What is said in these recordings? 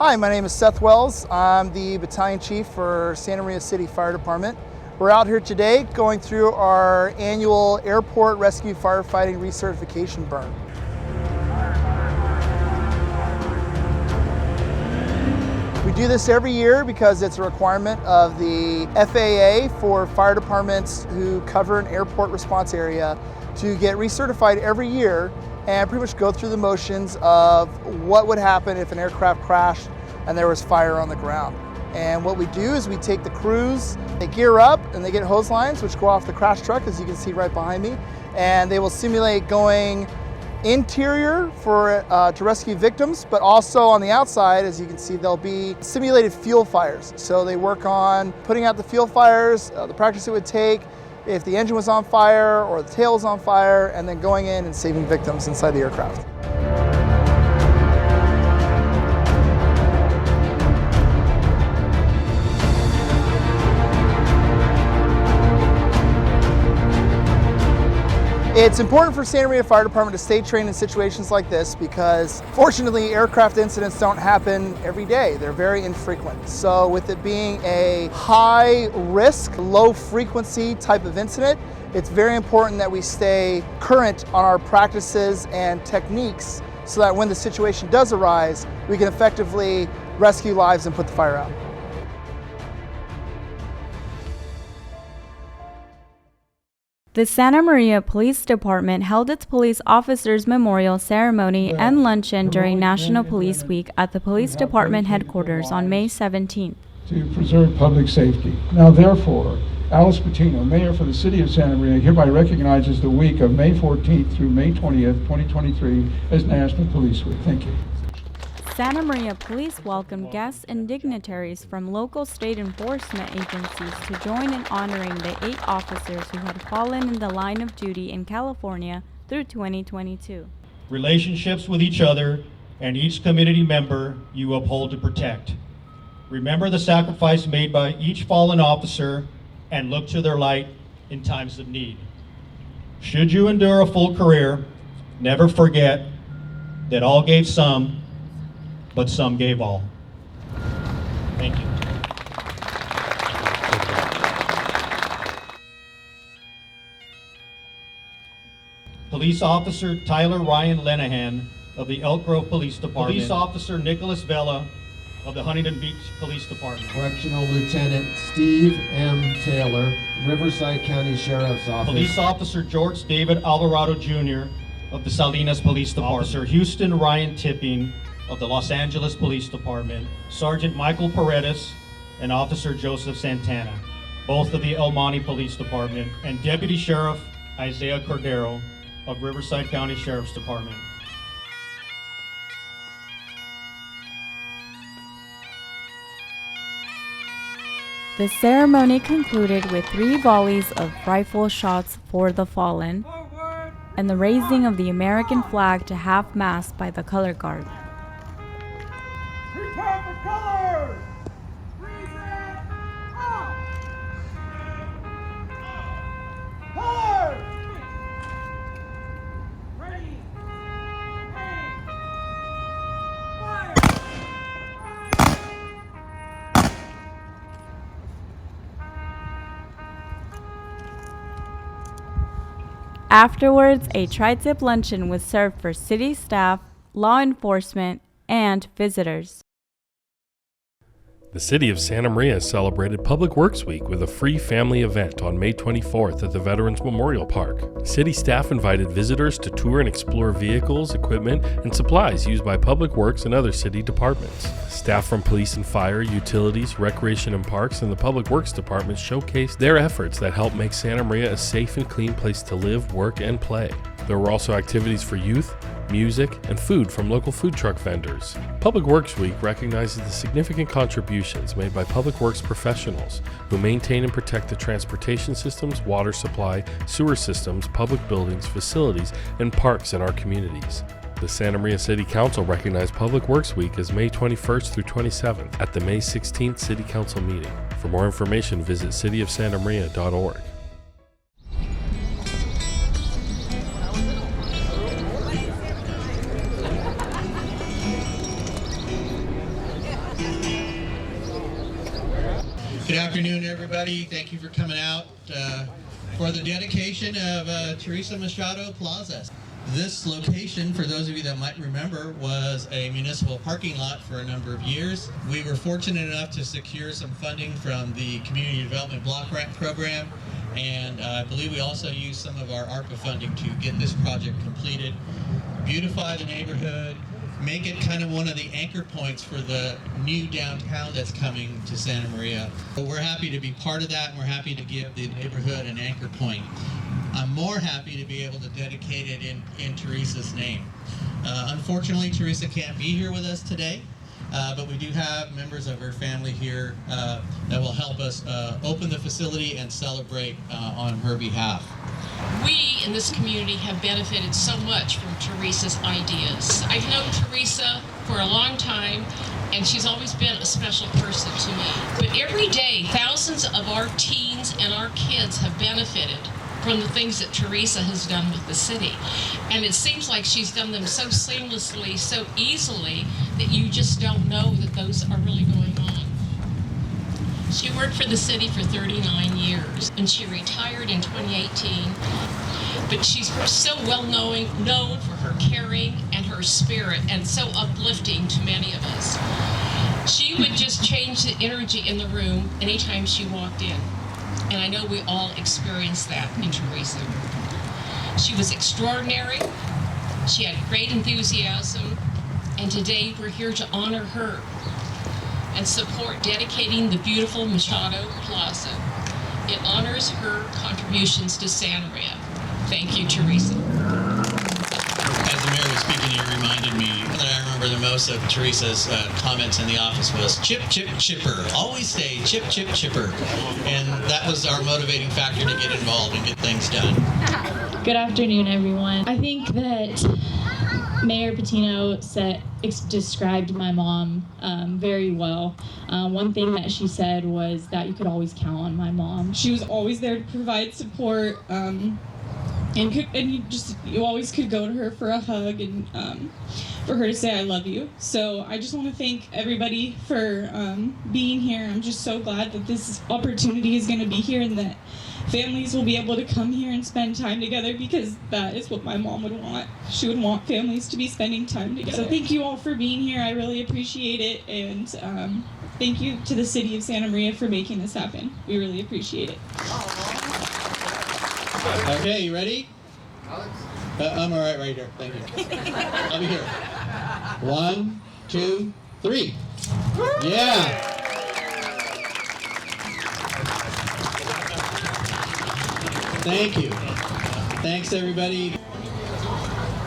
Hi, my name is Seth Wells. I'm the Battalion Chief for Santa Maria City Fire Department. We're out here today going through our annual Airport Rescue Firefighting Recertification burn. We do this every year because it's a requirement of the FAA for fire departments who cover an airport response area to get recertified every year and pretty much go through the motions of what would happen if an aircraft crashed and there was fire on the ground. And what we do is we take the crews, they gear up and they get hose lines which go off the crash truck, as you can see right behind me, and they will simulate going interior to rescue victims, but also on the outside, as you can see, there'll be simulated fuel fires. So they work on putting out the fuel fires, the practice it would take if the engine was on fire or the tail was on fire, and then going in and saving victims inside the aircraft. It's important for Santa Maria Fire Department to stay trained in situations like this because fortunately aircraft incidents don't happen every day. They're very infrequent. So with it being a high risk, low frequency type of incident, it's very important that we stay current on our practices and techniques so that when the situation does arise, we can effectively rescue lives and put the fire out. The Santa Maria Police Department held its police officers' memorial ceremony and luncheon during National Police Week at the Police Department headquarters on May 17th. To preserve public safety. Now therefore, Alice Patino, Mayor for the City of Santa Maria, hereby recognizes the week of May 14th through May 20th, 2023 as National Police Week. Thank you. Santa Maria Police welcomed guests and dignitaries from local state enforcement agencies to join in honoring the 8 officers who had fallen in the line of duty in California through 2022. Relationships with each other and each community member you uphold to protect. Remember the sacrifice made by each fallen officer and look to their light in times of need. Should you endure a full career, never forget that all gave some, but some gave all. Thank you. Police Officer Tyler Ryan Lenahan of the Elk Grove Police Department. Police Officer Nicholas Vela of the Huntington Beach Police Department. Correctional Lieutenant Steve M. Taylor, Riverside County Sheriff's Office. Police Officer George David Alvarado Jr. of the Salinas Police Department. Officer Houston Ryan Tipping of the Los Angeles Police Department, Sergeant Michael Paredes and Officer Joseph Santana, both of the El Monte Police Department, and Deputy Sheriff Isaiah Cordero of Riverside County Sheriff's Department. The ceremony concluded with 3 volleys of rifle shots for the fallen and the raising of the American flag to half-mast by the color guard. Prepare for colors! Reset! Up! Colors! Ready! Aim! Fire! Afterwards, a tri-tip luncheon was served for city staff, law enforcement, and visitors. The City of Santa Maria celebrated Public Works Week with a free family event on May 24th at the Veterans Memorial Park. City staff invited visitors to tour and explore vehicles, equipment, and supplies used by Public Works and other city departments. Staff from Police and Fire, Utilities, Recreation and Parks, and the Public Works Department showcased their efforts that help make Santa Maria a safe and clean place to live, work, and play. There were also activities for youth, music, and food from local food truck vendors. Public Works Week recognizes the significant contributions made by Public Works professionals who maintain and protect the transportation systems, water supply, sewer systems, public buildings, facilities, and parks in our communities. The Santa Maria City Council recognized Public Works Week as May 21st through 27th at the May 16th City Council meeting. For more information, visit cityofsantamaria.org. afternoon, everybody. Thank you for coming out for the dedication of Teresa Machado Plaza. This location, for those of you that might remember, was a municipal parking lot for a number of years. We were fortunate enough to secure some funding from the Community Development Block Grant Program, and I believe we also used some of our ARPA funding to get this project completed, beautify the neighborhood, make it kind of one of the anchor points for the new downtown that's coming to Santa Maria. But we're happy to be part of that, and we're happy to give the neighborhood an anchor point. I'm more happy to be able to dedicate it in Teresa's name. Unfortunately, Teresa can't be here with us today, but we do have members of her family here that will help us open the facility and celebrate on her behalf. We in this community have benefited so much from Teresa's ideas. I've known Teresa for a long time, and she's always been a special person to me. But every day, thousands of our teens and our kids have benefited from the things that Teresa has done with the city. And it seems like she's done them so seamlessly, so easily, that you just don't know that those are really going on. She worked for the city for 39 years, and she retired in 2018. But she's so known for her caring and her spirit, and so uplifting to many of us. She would just change the energy in the room anytime she walked in. And I know we all experienced that in Teresa. She was extraordinary. She had great enthusiasm. And today we're here to honor her and support dedicating the beautiful Machado Plaza. It honors her contributions to Santa Maria. Thank you, Teresa. As the mayor was speaking, it reminded me that I remember the most of Teresa's comments in the office was chip, chip, chipper. Always say chip, chip, chipper. And that was our motivating factor to get involved and get things done. Good afternoon, everyone. I think that Mayor Patino described my mom very well. One thing that she said was that you could always count on my mom. She was always there to provide support, and you always could go to her for a hug and for her to say I love you. So I just want to thank everybody for being here. I'm just so glad that this opportunity is going to be here and that families will be able to come here and spend time together, because that is what my mom would want. She would want families to be spending time together. So thank you all for being here. I really appreciate it, and thank you to the City of Santa Maria for making this happen. We really appreciate it. Okay, you ready? I'm all right here. Thank you. I'll be here. 1, 2, 3. Yeah. Thank you. Thanks, everybody.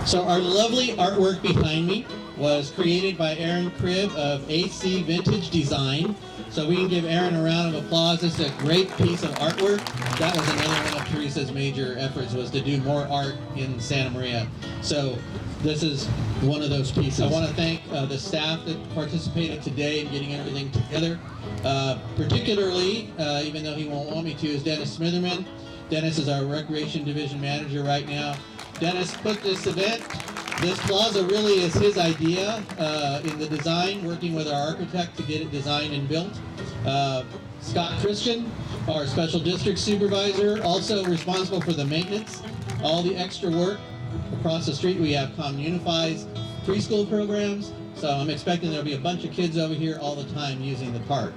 So our lovely artwork behind me was created by Aaron Cribb of AC Vintage Design. So we can give Aaron a round of applause. This is a great piece of artwork. That was another one of Teresa's major efforts, was to do more art in Santa Maria. So this is one of those pieces. I want to thank the staff that participated today in getting everything together. Particularly, even though he won't want me to, is Dennis Smitherman. Dennis is our Recreation Division Manager right now. Dennis put this event. This plaza really is his idea in the design, working with our architect to get it designed and built. Scott Christian, our Special District Supervisor, also responsible for the maintenance, all the extra work. Across the street we have Communify's preschool programs, so I'm expecting there'll be a bunch of kids over here all the time using the park.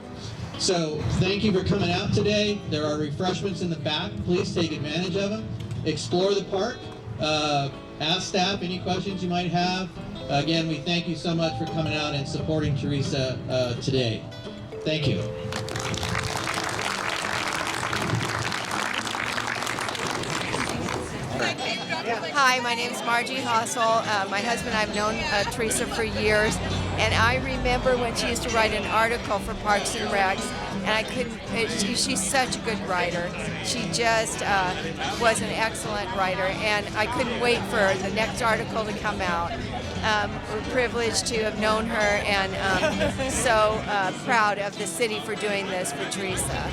So thank you for coming out today. There are refreshments in the back. Please take advantage of them. Explore the park. Ask staff any questions you might have. Again, we thank you so much for coming out and supporting Teresa today. Thank you. Hi, my name is Margie Hossel. My husband and I have known Teresa for years, and I remember when she used to write an article for Parks and Recs, and I couldn't, she's such a good writer. She just was an excellent writer, and I couldn't wait for the next article to come out. We're privileged to have known her, and so proud of the city for doing this for Teresa.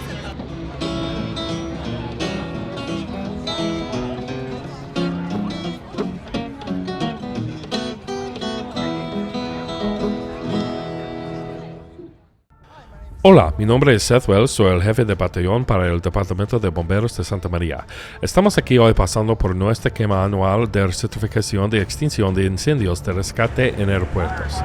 Hola, mi nombre es Seth Wells, soy el jefe de batallón para el Departamento de Bomberos de Santa María. Estamos aquí hoy pasando por nuestra quema anual de certificación de extinción de incendios de rescate en aeropuertos.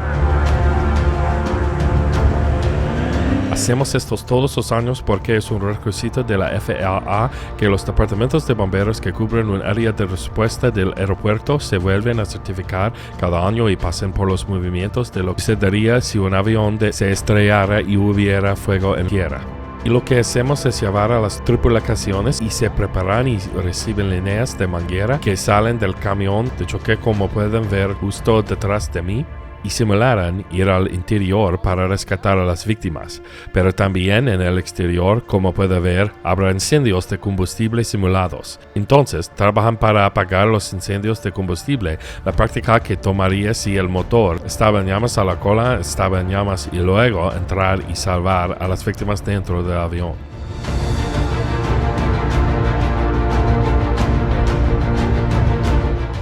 Hacemos estos todos los años porque es un requisito de la FAA que los departamentos de bomberos que cubren un área de respuesta del aeropuerto se vuelven a certificar cada año y pasen por los movimientos de lo que se daría si un avión se estrellara y hubiera fuego en tierra. Y lo que hacemos es llevar a las tripulaciones y se preparan y reciben líneas de manguera que salen del camión de choque, como pueden ver justo detrás de mí, y simularan ir al interior para rescatar a las víctimas, pero también en el exterior, como puede ver, habrá incendios de combustible simulados. Entonces, trabajan para apagar los incendios de combustible, la práctica que tomaría si el motor estaba en llamas, a la cola estaba en llamas, y luego entrar y salvar a las víctimas dentro del avión.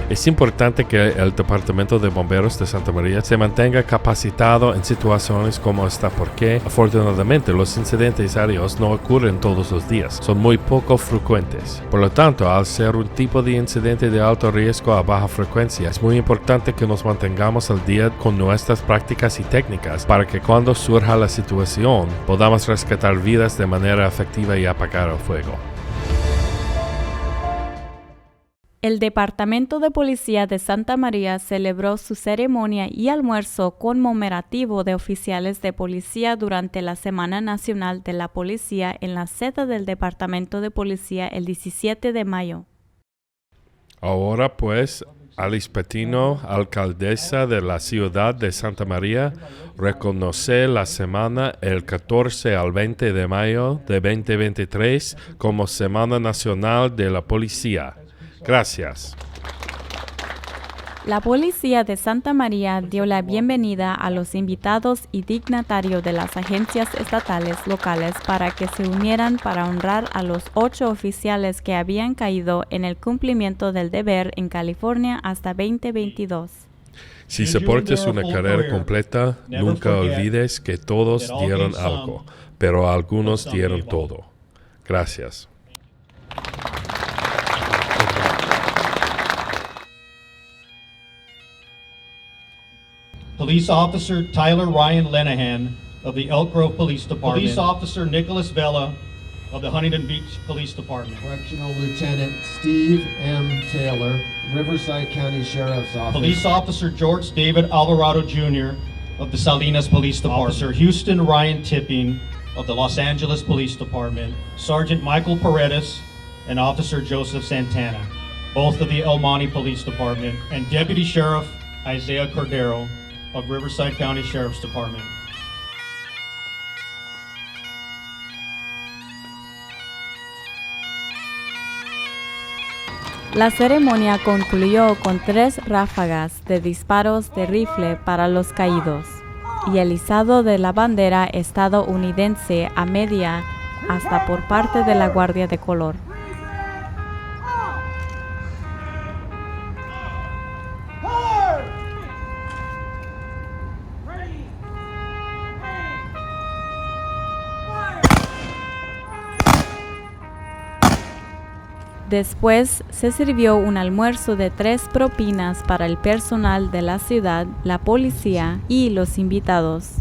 Es importante que el Departamento de Bomberos de Santa María se mantenga capacitado en situaciones como esta porque, afortunadamente, los incidentes aéreos no ocurren todos los días, son muy poco frecuentes. Por lo tanto, al ser un tipo de incidente de alto riesgo a baja frecuencia, es muy importante que nos mantengamos al día con nuestras prácticas y técnicas para que cuando surja la situación podamos rescatar vidas de manera efectiva y apagar el fuego. El Departamento de Policía de Santa María celebró su ceremonia y almuerzo conmemorativo de oficiales de policía durante la Semana Nacional de la Policía en la sede del Departamento de Policía el 17 de mayo. Ahora pues, Alice Patino, alcaldesa de la ciudad de Santa María, reconoce la semana el 14 al 20 de mayo de 2023 como Semana Nacional de la Policía. Gracias. La Policía de Santa María dio la bienvenida a los invitados y dignatarios de las agencias estatales locales para que se unieran para honrar a los 8 oficiales que habían caído en el cumplimiento del deber en California hasta 2022. Si soportes una carrera completa, nunca olvides que todos dieron algo, pero algunos dieron todo. Gracias. Police Officer Tyler Ryan Lenahan of the Elk Grove Police Department. Police Officer Nicholas Vela of the Huntington Beach Police Department. Correctional Lieutenant Steve M. Taylor, Riverside County Sheriff's Office. Police Officer George David Alvarado Jr. of the Salinas Police Department. Officer Houston Ryan Tipping of the Los Angeles Police Department. Sergeant Michael Paredes and Officer Joseph Santana, both of the El Monte Police Department. And Deputy Sheriff Isaiah Cordero of Riverside County Sheriff's Department. La ceremonia concluyó con 3 ráfagas de disparos de rifle para los caídos y el izado de la bandera estadounidense a media asta por parte de la Guardia de Color. Después se sirvió un almuerzo de 3 propinas para el personal de la ciudad, la policía y los invitados.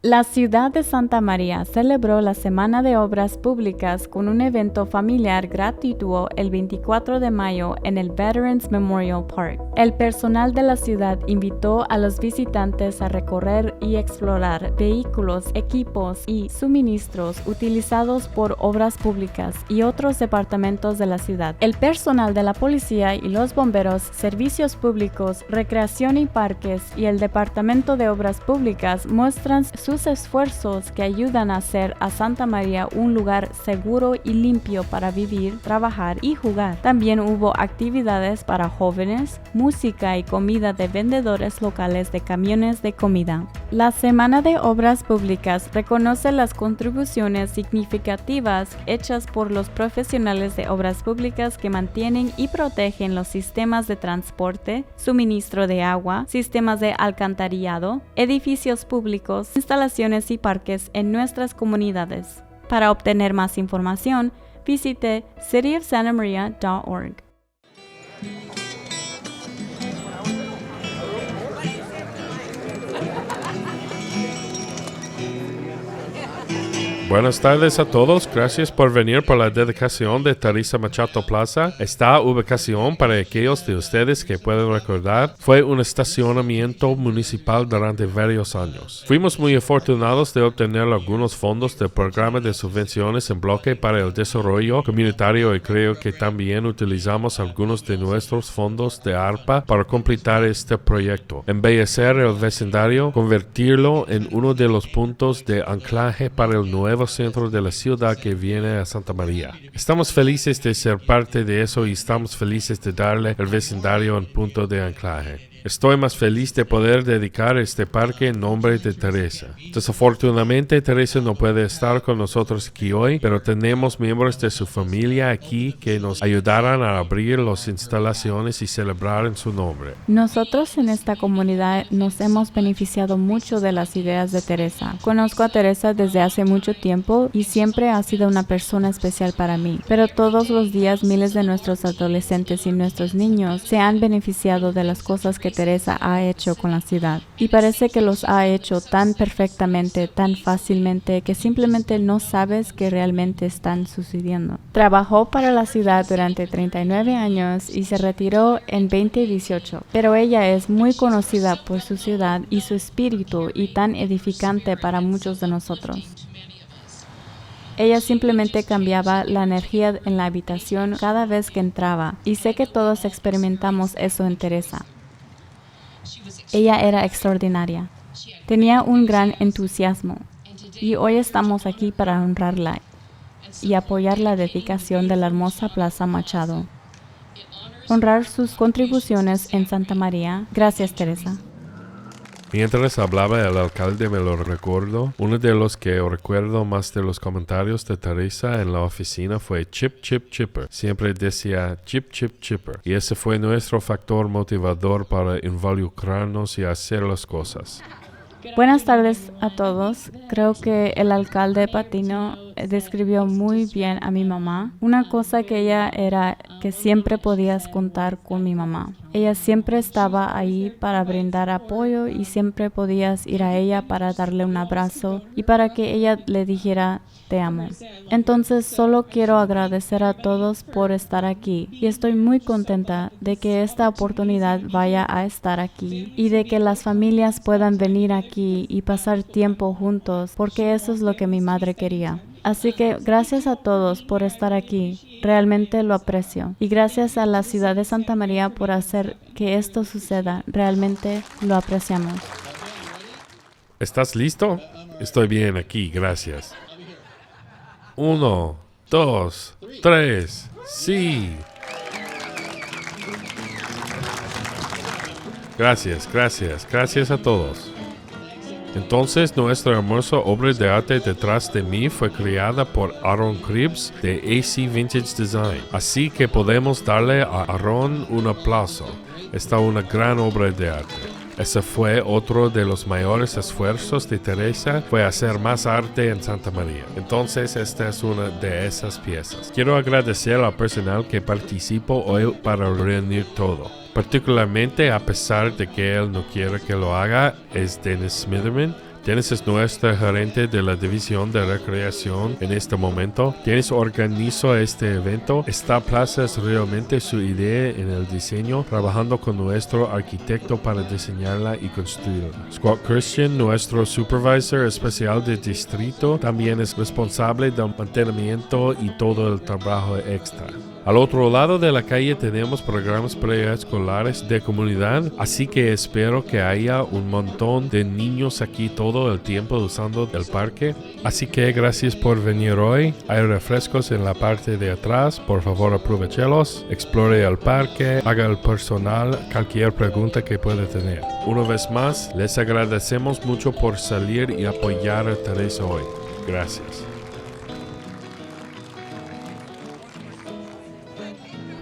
La ciudad de Santa María celebró la Semana de Obras Públicas con un evento familiar gratuito el 24 de mayo en el Veterans Memorial Park. El personal de la ciudad invitó a los visitantes a recorrer y explorar vehículos, equipos y suministros utilizados por obras públicas y otros departamentos de la ciudad. El personal de la policía y los bomberos, servicios públicos, recreación y parques y el Departamento de Obras Públicas muestran sus esfuerzos que ayudan a hacer a Santa María un lugar seguro y limpio para vivir, trabajar y jugar. También hubo actividades para jóvenes, música y comida de vendedores locales de camiones de comida. La Semana de Obras Públicas reconoce las contribuciones significativas hechas por los profesionales de obras públicas que mantienen y protegen los sistemas de transporte, suministro de agua, sistemas de alcantarillado, edificios públicos, instalaciones instalaciones y parques en nuestras comunidades. Para obtener más información, visite cityofsantamaria.org. Buenas tardes a todos, gracias por venir por la dedicación de Teresa Machado Plaza. Esta ubicación, para aquellos de ustedes que pueden recordar, fue un estacionamiento municipal durante varios años. Fuimos muy afortunados de obtener algunos fondos del programa de subvenciones en bloque para el desarrollo comunitario y creo que también utilizamos algunos de nuestros fondos de ARPA para completar este proyecto. Embellecer el vecindario, convertirlo en uno de los puntos de anclaje para el nuevo centro de la ciudad que viene a Santa María. Estamos felices de ser parte de eso y estamos felices de darle al vecindario un punto de anclaje. Estoy más feliz de poder dedicar este parque en nombre de Teresa. Desafortunadamente, Teresa no puede estar con nosotros aquí hoy, pero tenemos miembros de su familia aquí que nos ayudarán a abrir las instalaciones y celebrar en su nombre. Nosotros en esta comunidad nos hemos beneficiado mucho de las ideas de Teresa. Conozco a Teresa desde hace mucho tiempo y siempre ha sido una persona especial para mí. Pero todos los días miles de nuestros adolescentes y nuestros niños se han beneficiado de las cosas que Teresa ha hecho con la ciudad. Y parece que los ha hecho tan perfectamente, tan fácilmente, que simplemente no sabes que realmente están sucediendo. Trabajó para la ciudad durante 39 años y se retiró en 2018. Pero ella es muy conocida por su ciudad y su espíritu y tan edificante para muchos de nosotros. Ella simplemente cambiaba la energía en la habitación cada vez que entraba, y sé que todos experimentamos eso en Teresa. Ella era extraordinaria. Tenía un gran entusiasmo, y hoy estamos aquí para honrarla y apoyar la dedicación de la hermosa Plaza Machado. Honrar sus contribuciones en Santa María. Gracias, Teresa. Mientras hablaba el alcalde me lo recuerdo. Uno de los que recuerdo más de los comentarios de Teresa en la oficina fue Chip Chip Chipper. Siempre decía Chip Chip Chipper. Y ese fue nuestro factor motivador para involucrarnos y hacer las cosas. Buenas tardes a todos. Creo que el alcalde Patino describió muy bien a mi mamá. Una cosa que ella era que siempre podías contar con mi mamá. Ella siempre estaba ahí para brindar apoyo y siempre podías ir a ella para darle un abrazo y para que ella le dijera te amo. Entonces solo quiero agradecer a todos por estar aquí y estoy muy contenta de que esta oportunidad vaya a estar aquí y de que las familias puedan venir aquí y pasar tiempo juntos porque eso es lo que mi madre quería. Así que gracias a todos por estar aquí, realmente lo aprecio. Y gracias a la ciudad de Santa María por hacer que esto suceda, realmente lo apreciamos. ¿Estás listo? Estoy bien aquí, gracias. 1, 2, 3, sí. Gracias a todos. Entonces, nuestra hermosa obra de arte detrás de mí fue creada por Aaron Cribbs de AC Vintage Design. Así que podemos darle a Aaron un aplauso. Esta es una gran obra de arte. Ese fue otro de los mayores esfuerzos de Teresa, fue hacer más arte en Santa María. Entonces, esta es una de esas piezas. Quiero agradecer al personal que participó hoy para reunir todo. Particularmente a pesar de que él no quiere que lo haga, es Dennis Smitherman. Dennis es nuestro gerente de la división de recreación en este momento. Dennis organizó este evento. Esta plaza es realmente su idea en el diseño, trabajando con nuestro arquitecto para diseñarla y construirla. Scott Christian, nuestro supervisor especial de distrito, también es responsable del mantenimiento y todo el trabajo extra. Al otro lado de la calle tenemos programas preescolares de comunidad, así que espero que haya un montón de niños aquí todo el tiempo usando el parque. Así que gracias por venir hoy. Hay refrescos en la parte de atrás, por favor aprovechelos, explore el parque, haga el personal cualquier pregunta que pueda tener. Una vez más, les agradecemos mucho por salir y apoyar a Teresa hoy. Gracias.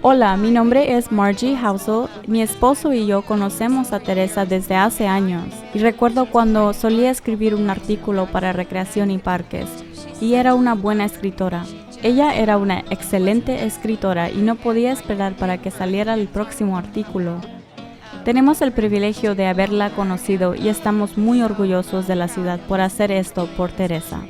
Hola, mi nombre es Margie Housel. Mi esposo y yo conocemos a Teresa desde hace años y recuerdo cuando solía escribir un artículo para Recreación y Parques y era una buena escritora. Ella era una excelente escritora y no podía esperar para que saliera el próximo artículo. Tenemos el privilegio de haberla conocido y estamos muy orgullosos de la ciudad por hacer esto por Teresa.